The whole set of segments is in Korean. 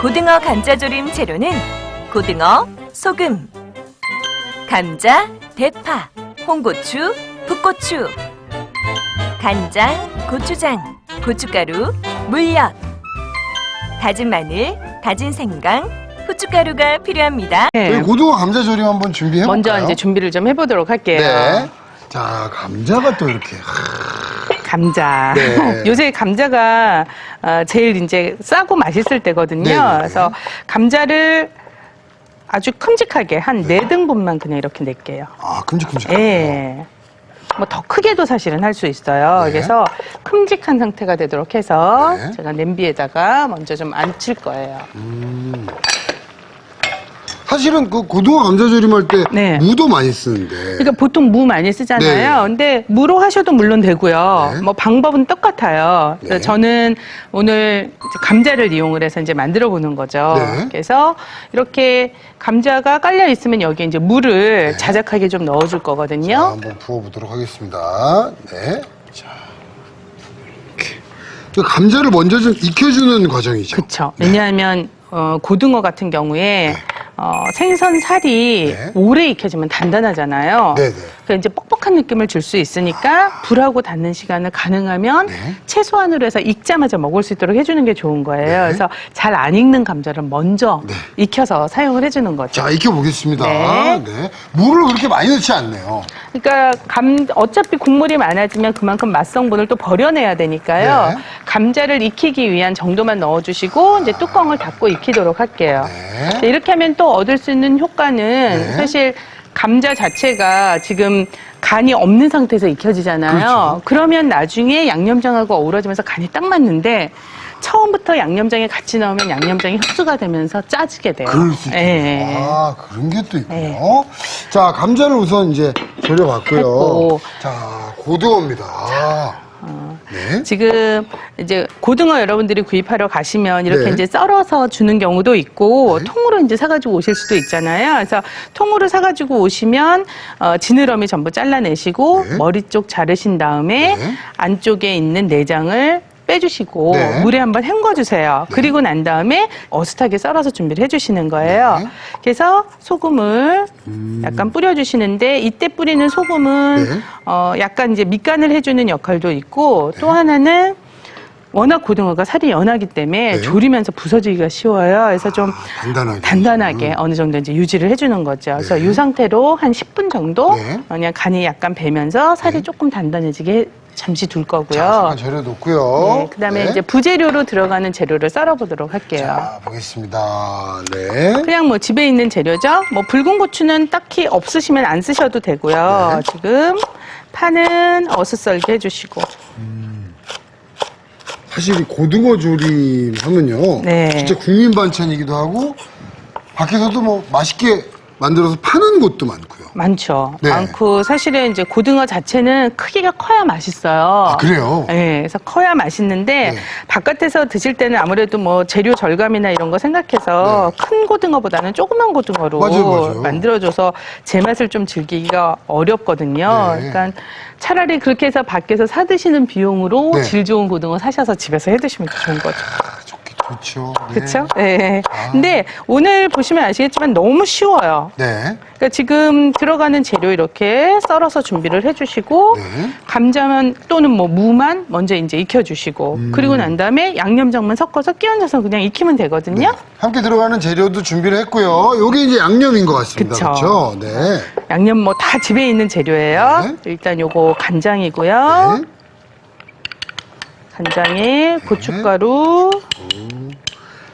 고등어 감자조림 재료는 고등어, 소금, 감자, 대파, 홍고추, 풋고추, 간장, 고추장, 고춧가루, 물엿, 다진 마늘, 다진 생강, 후춧가루가 필요합니다. 네. 고등어 감자조림 한번 준비해볼까요? 먼저 이제 준비를 좀 해보도록 할게요. 네. 자, 감자가 또 이렇게. 감자. 네. 요새 감자가 제일 이제 싸고 맛있을 때거든요. 네네네. 그래서 감자를 아주 큼직하게 한 네. 4등분만 그냥 이렇게 낼게요. 아, 큼직큼직. 예. 뭐 더 크게도 사실은 할 수 있어요. 네. 그래서 큼직한 상태가 되도록 해서 네. 제가 냄비에다가 먼저 좀 안칠 거예요. 사실은 그 고등어 감자조림 할 때 네. 무도 많이 쓰는데. 그러니까 보통 무 많이 쓰잖아요. 네. 근데 무로 하셔도 물론 되고요. 네. 뭐 방법은 똑같아요. 그래서 네. 저는 오늘 이제 감자를 이용을 해서 이제 만들어 보는 거죠. 네. 그래서 이렇게 감자가 깔려 있으면 여기에 이제 물을 네. 자작하게 좀 넣어줄 자, 거거든요. 한번 부어보도록 하겠습니다. 네. 자, 이렇게. 그 감자를 먼저 좀 익혀주는 과정이죠. 그렇죠. 왜냐하면 고등어 같은 경우에 생선 살이 네. 오래 익혀지면 단단하잖아요. 네네. 그래서 이제 뻑뻑한 느낌을 줄 수 있으니까 불하고 닿는 시간을 가능하면 네. 최소한으로 해서 익자마자 먹을 수 있도록 해주는 게 좋은 거예요. 네. 그래서 잘 안 익는 감자를 먼저 네. 익혀서 사용을 해주는 거죠. 자, 익혀보겠습니다. 네. 네. 물을 그렇게 많이 넣지 않네요. 그러니까 어차피 국물이 많아지면 그만큼 맛성분을 또 버려내야 되니까요. 네. 감자를 익히기 위한 정도만 넣어주시고 이제 뚜껑을 닫고 익히도록 할게요. 네. 이렇게 하면 또 얻을 수 있는 효과는 네. 사실 감자 자체가 지금 간이 없는 상태에서 익혀지잖아요. 그렇죠. 그러면 나중에 양념장하고 어우러지면서 간이 딱 맞는데 처음부터 양념장에 같이 넣으면 양념장이 흡수가 되면서 짜지게 돼요. 그럴 수 있군요. 예. 아, 그런 게 또 있군요. 네. 자, 감자를 우선 이제 절여봤고요. 했고. 자, 고등어입니다. 네. 지금 이제 고등어 여러분들이 구입하러 가시면 이렇게 네. 이제 썰어서 주는 경우도 있고 네. 통으로 이제 사가지고 오실 수도 있잖아요. 그래서 통으로 사가지고 오시면 지느러미 전부 잘라내시고 네. 머리 쪽 자르신 다음에 네. 안쪽에 있는 내장을 빼주시고 네. 물에 한번 헹궈주세요. 그리고 난 다음에 어슷하게 썰어서 준비를 해주시는 거예요. 네. 그래서 소금을 약간 뿌려주시는데 이때 뿌리는 소금은 네. 약간 이제 밑간을 해주는 역할도 있고 또 하나는 워낙 고등어가 살이 연하기 때문에 네. 조리면서 부서지기가 쉬워요. 그래서 좀 단단하게. 어느 정도 이제 유지를 해주는 거죠. 그래서 네. 이 상태로 한 10분 정도 네. 그냥 간이 약간 배면서 살이 네. 조금 단단해지게 잠시 둘 거고요. 자, 잠깐 절여놓고요. 네, 그다음에 네. 이제 부재료로 들어가는 재료를 썰어보도록 할게요. 자, 보겠습니다. 네. 그냥 뭐 집에 있는 재료죠. 뭐 붉은 고추는 딱히 없으시면 안 쓰셔도 되고요. 네. 지금 파는 어슷썰게 해주시고. 사실 이 고등어 조림 하면요. 네. 진짜 국민 반찬이기도 하고 밖에서도 뭐 맛있게 만들어서 파는 곳도 많고요. 많죠. 네. 많고 사실은 이제 고등어 자체는 크기가 커야 맛있어요. 아, 그래요? 네, 그래서 커야 맛있는데 네. 바깥에서 드실 때는 아무래도 뭐 재료 절감이나 이런 거 생각해서 큰 고등어보다는 조그만 고등어로 맞아요. 만들어줘서 제 맛을 좀 즐기기가 어렵거든요. 네. 그러니까 차라리 그렇게 해서 밖에서 사 드시는 비용으로 네. 질 좋은 고등어 사셔서 집에서 해 드시면 더 좋은 거죠. 아, 좋죠. 네. 그렇죠? 네. 아. 근데 오늘 보시면 아시겠지만 너무 쉬워요. 네. 그러니까 지금 들어가는 재료 이렇게 썰어서 준비를 해주시고 네. 감자만 또는 뭐 무만 먼저 이제 익혀주시고 그리고 난 다음에 양념장만 섞어서 끼얹어서 그냥 익히면 되거든요. 네. 함께 들어가는 재료도 준비를 했고요. 요게 이제 양념인 것 같습니다. 그쵸. 그렇죠? 네. 양념 뭐 다 집에 있는 재료예요. 네. 일단 요거 간장이고요. 네. 간장에 고춧가루,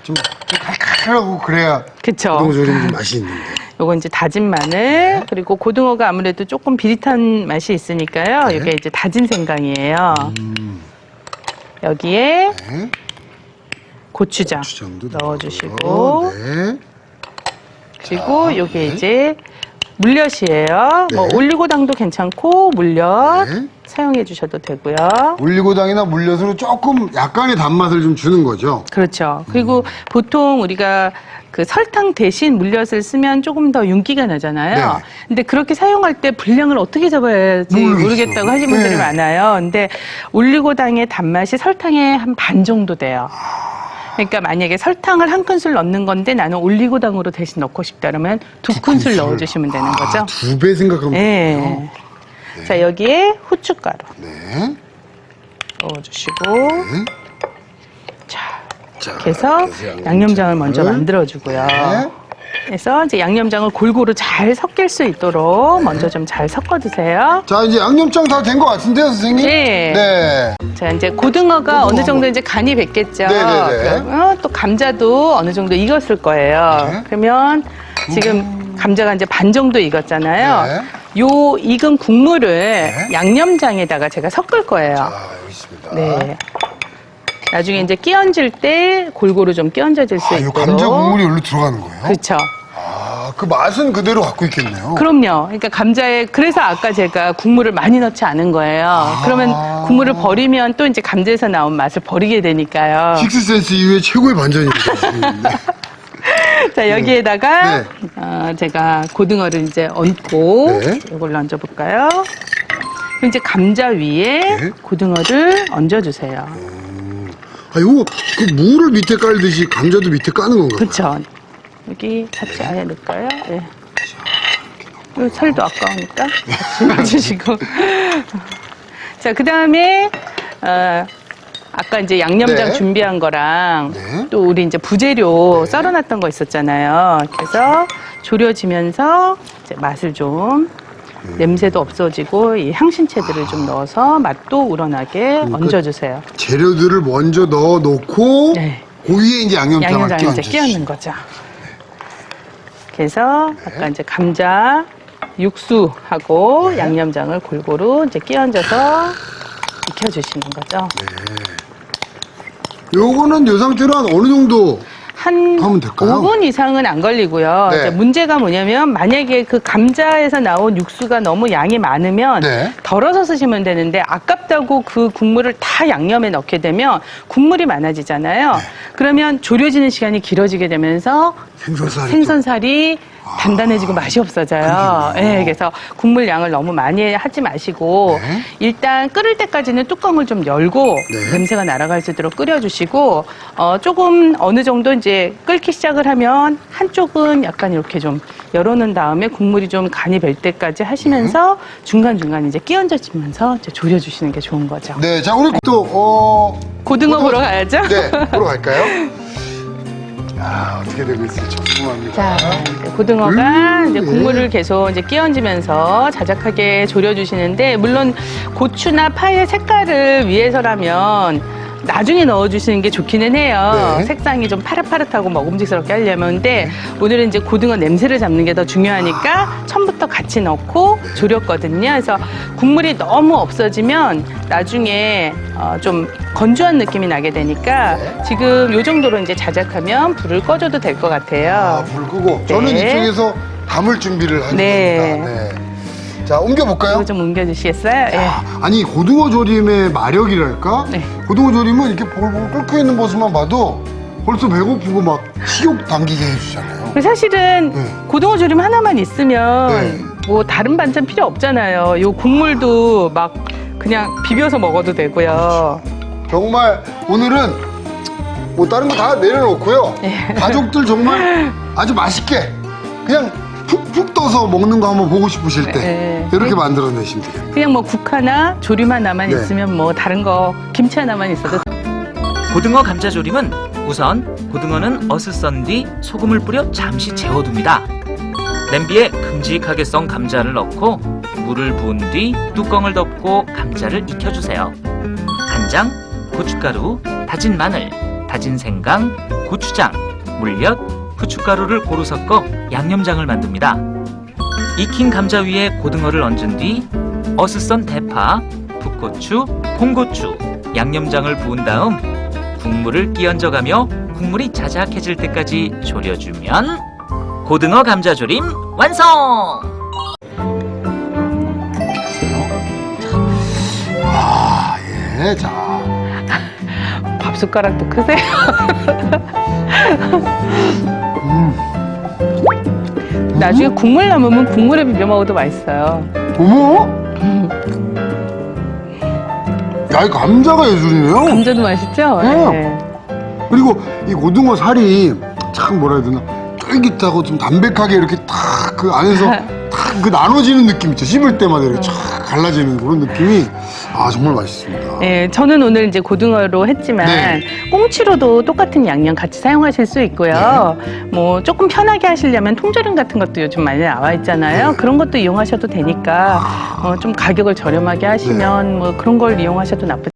좀 칼칼하고 그래야 그쵸. 고등어 조림이 좀 맛이 있는데. 요거 이제 다진 마늘, 그리고 고등어가 아무래도 조금 비릿한 맛이 있으니까요. 네. 이게 이제 다진 생강이에요. 여기에 네. 고추장 고추장도 넣어주시고, 넣어줘요. 네. 그리고 자, 요게 네. 이제 물엿이에요. 네. 뭐 올리고당도 괜찮고 물엿 네. 사용해 주셔도 되고요. 올리고당이나 물엿으로 조금 약간의 단맛을 좀 주는 거죠. 그렇죠. 그리고 보통 우리가 그 설탕 대신 물엿을 쓰면 조금 더 윤기가 나잖아요. 네. 근데 그렇게 사용할 때 분량을 어떻게 잡아야 할지 모르겠어요. 모르겠다고 하시는 분들이 네. 많아요. 근데 올리고당의 단맛이 설탕의 한 반 정도 돼요. 그러니까 만약에 설탕을 한 큰술 넣는 건데 나는 올리고당으로 대신 넣고 싶다 그러면 두 큰술 넣어주시면 되는 거죠. 2배 생각하면 네. 되군요. 자, 여기에 후춧가루 네. 넣어주시고 네. 자, 자, 이렇게 해서 양념장을 먼저 만들어주고요. 네. 그래서 이제 양념장을 골고루 잘 섞일 수 있도록 먼저 좀 잘 섞어주세요. 자, 이제 양념장 다 된 것 같은데요, 선생님? 네. 네. 자, 이제 고등어가 어느 정도 이제 간이 뱄겠죠. 네네네. 그러면 또 감자도 어느 정도 익었을 거예요. 네. 그러면 지금 감자가 이제 반 정도 익었잖아요. 네. 요 익은 국물을 양념장에다가 제가 섞을 거예요. 자, 여기 있습니다. 네. 나중에 이제 끼얹을 때 골고루 좀 끼얹어질 수 아, 이 있도록. 감자 국물이 여기로 들어가는 거예요? 그렇죠. 아, 그 맛은 그대로 갖고 있겠네요. 그럼요. 그러니까 감자에 그래서 아까 제가 국물을 많이 넣지 않은 거예요. 그러면 국물을 버리면 또 이제 감자에서 나온 맛을 버리게 되니까요. 식스센스 이후에 최고의 반전입니다. 선생님. 네. 자, 여기에다가 네. 제가 고등어를 이제 얹고 네. 이걸 얹어볼까요? 그럼 이제 감자 위에 네. 고등어를 얹어주세요. 아, 요거, 그 무를 밑에 깔듯이 감자도 밑에 까는 건가요? 그렇죠. 여기 같이 아예 넣을까요? 예. 이 살도 아까우니까 같이 넣어주시고. 자, 그 다음에 아까 이제 양념장 네. 준비한 거랑 네. 또 우리 이제 부재료 썰어놨던 거 있었잖아요. 그래서 졸여지면서 이제 맛을 좀 냄새도 없어지고 이 향신채들을 좀 넣어서 맛도 우러나게 얹어주세요. 재료들을 먼저 넣어 놓고, 네. 그 위에 이제 양념장을 양념장 이제 끼얹으시죠. 끼얹는 거죠. 그래서 아까 이제 감자 육수하고 양념장을 골고루 이제 끼얹어서 익혀주시는 거죠. 요거는 요 상태로 한 어느 정도 한 하면 될까요? 5분 이상은 안 걸리고요. 네. 이제 문제가 뭐냐면 만약에 그 감자에서 나온 육수가 너무 양이 많으면 네. 덜어서 쓰시면 되는데 아깝다고 그 국물을 다 양념에 넣게 되면 국물이 많아지잖아요. 네. 그러면 졸여지는 시간이 길어지게 되면서 생선살이 생선살이 단단해지고 맛이 없어져요. 그러겠네요. 네, 그래서 국물 양을 너무 많이 하지 마시고 네. 일단 끓을 때까지는 뚜껑을 좀 열고 네. 냄새가 날아갈 수 있도록 끓여주시고 조금 어느 정도 이제 끓기 시작을 하면 한쪽은 약간 이렇게 좀 열어놓은 다음에 국물이 좀 간이 벨 때까지 하시면서 중간중간 이제 끼얹어지면서 이제 졸여주시는 게 좋은 거죠. 네, 자, 우리 또, 고등어 보러 가야죠. 네, 보러 갈까요? 야, 어떻게 되고 있을지 궁금합니다. 자, 고등어가 이제 네. 국물을 계속 이제 끼얹으면서 자작하게 졸여주시는데, 물론 고추나 파의 색깔을 위해서라면 나중에 넣어주시는 게 좋기는 해요. 네. 색상이 좀 파릇파릇하고 먹음직스럽게 하려면. 근데 오늘은 이제 고등어 냄새를 잡는 게 더 중요하니까 처음부터 같이 넣고 졸였거든요. 그래서 국물이 너무 없어지면 나중에 좀 건조한 느낌이 나게 되니까 지금 요 정도로 이제 자작하면 불을 꺼줘도 될 것 같아요. 아, 불 끄고. 저는 네. 이쪽에서 담을 준비를 하는 네. 겁니다. 네. 자, 옮겨볼까요? 이거 좀 옮겨주시겠어요? 예. 아니, 고등어 조림의 마력이랄까? 네. 고등어 조림은 이렇게 보글보글 끓고 있는 모습만 봐도 벌써 배고프고 막 식욕 당기게 해주잖아요. 사실은 네. 고등어 조림 하나만 있으면 네. 뭐 다른 반찬 필요 없잖아요. 요 국물도 막 그냥 비벼서 먹어도 되고요. 정말 오늘은 뭐 다른 거 다 내려놓고요. 네. 가족들 정말 아주 맛있게 그냥 푹푹 떠서 먹는 거 한번 보고 싶으실 때 네. 이렇게 만들어내시면 되겠네요. 그냥 뭐 국 하나, 조림 하나만 네. 있으면 뭐 다른 거 김치 하나만 있어도 고등어 감자조림은 우선 고등어는 어슷 썬 뒤 소금을 뿌려 잠시 재워둡니다. 냄비에 큼직하게 썬 감자를 넣고 물을 부은 뒤 뚜껑을 덮고 감자를 익혀주세요. 간장, 고춧가루, 다진 마늘, 다진 생강, 고추장, 물엿, 후춧가루를 고루 섞어 양념장을 만듭니다. 익힌 감자 위에 고등어를 얹은 뒤 어슷 썬 대파, 풋고추, 홍고추, 양념장을 부은 다음 국물을 끼얹어가며 국물이 자작해질 때까지 졸여주면 고등어 감자조림 완성! 아, 예, 자. 밥 숟가락도 크세요. 나중에 국물 남으면 국물에 비벼 먹어도 맛있어요. 어머? 야, 이 감자가 예술이네요. 감자도 맛있죠? 네. 네. 그리고 이 고등어 살이 참 뭐라 해야 되나 쫄깃하고 좀 담백하게 이렇게 탁 그 안에서 탁 그 나눠지는 느낌 있죠. 씹을 때마다 이렇게 쫙 갈라지는 그런 느낌이 정말 맛있습니다. 네, 저는 오늘 이제 고등어로 했지만 네. 꽁치로도 똑같은 양념 같이 사용하실 수 있고요. 뭐 조금 편하게 하시려면 통조림 같은 것도 요즘 많이 나와 있잖아요. 네. 그런 것도 이용하셔도 되니까 좀 가격을 저렴하게 하시면 뭐 그런 걸 이용하셔도 나쁘지